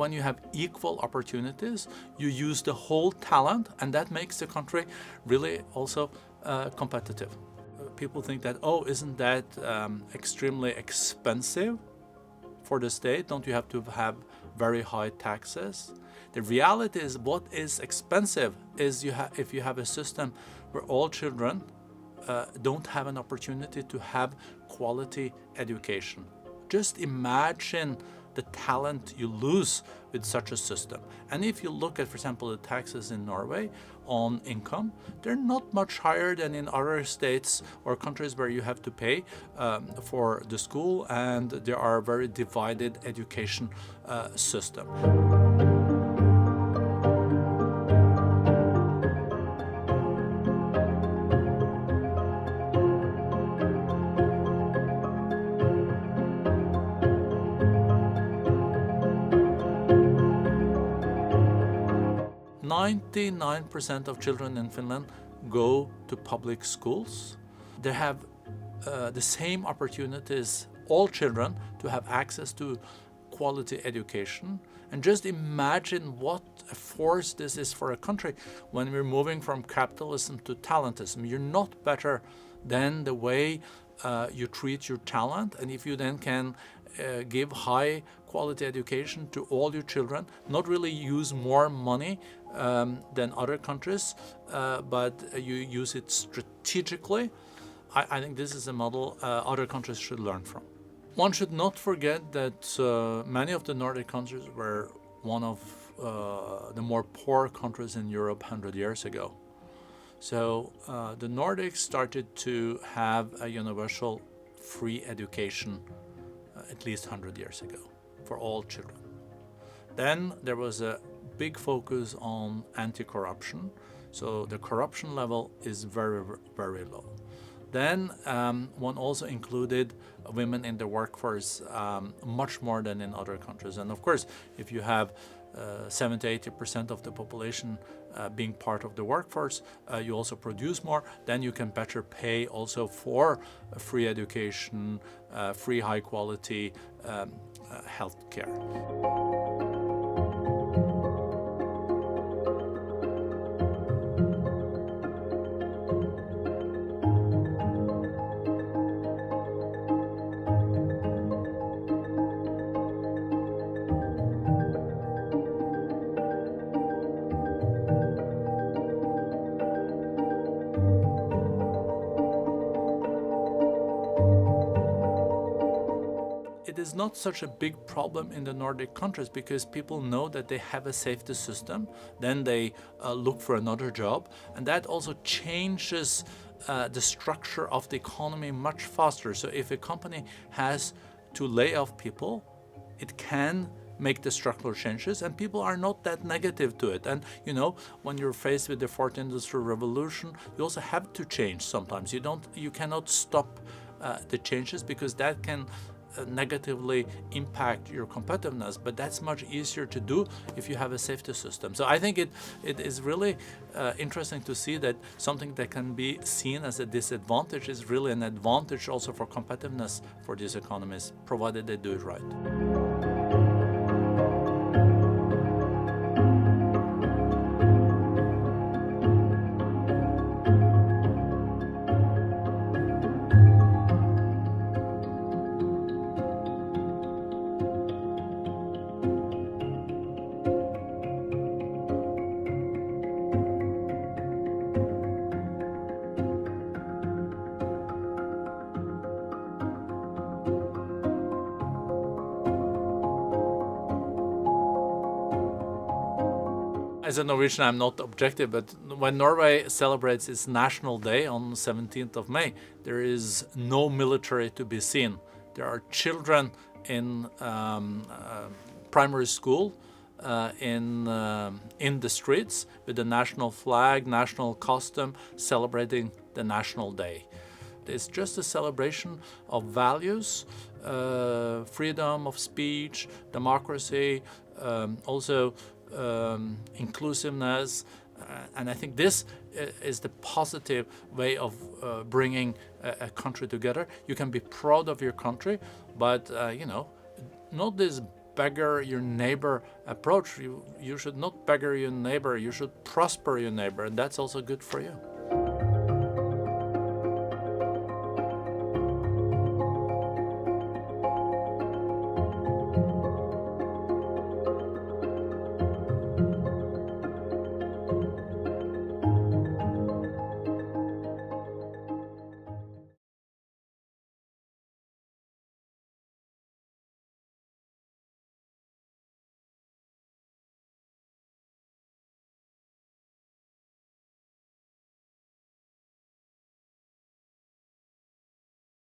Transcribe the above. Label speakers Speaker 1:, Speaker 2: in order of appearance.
Speaker 1: when you have equal opportunities, you use the whole talent, and that makes the country really also competitive. People think that, oh, isn't that extremely expensive for the state? Don't you have to have very high taxes? The reality is, what is expensive is if you have a system where all children don't have an opportunity to have quality education. Just imagine the talent you lose with such a system. And if you look at, for example, the taxes in Norway on income, they're not much higher than in other states or countries where you have to pay for the school, and there are very divided education system. 99% of children in Finland go to public schools. They have the same opportunities, all children, to have access to quality education. And just imagine what a force this is for a country when we're moving from capitalism to talentism. You're not better than the way you treat your talent, and if you then can give high quality education to all your children, not really use more money than other countries, but you use it strategically, I think this is a model other countries should learn from. One should not forget that many of the Nordic countries were one of the more poor countries in Europe 100 years ago. So the Nordics started to have a universal free education at least 100 years ago for all children. Then there was a big focus on anti-corruption, so the corruption level is very, very low. Then one also included women in the workforce much more than in other countries. And of course, if you have 70–80% of the population being part of the workforce, you also produce more, then you can better pay also for free education, free high quality health care. It is not such a big problem in the Nordic countries because people know that they have a safety system, then they look for another job, and that also changes the structure of the economy much faster. So if a company has to lay off people, it can make the structural changes, and people are not that negative to it. And you know, when you're faced with the fourth industrial revolution, you also have to change sometimes. You cannot stop the changes, because that can negatively impact your competitiveness, but that's much easier to do if you have a safety system. So I think it is really interesting to see that something that can be seen as a disadvantage is really an advantage also for competitiveness for these economies, provided they do it right. As a Norwegian, I'm not objective, but when Norway celebrates its National Day on 17th of May, there is no military to be seen. There are children in primary school in the streets with the national flag, national costume, celebrating the National Day. It's just a celebration of values, freedom of speech, democracy, also inclusiveness, and I think this is the positive way of bringing a country together. You can be proud of your country, but you know, not this beggar your neighbor approach. You should not beggar your neighbor, you should prosper your neighbor, and that's also good for you.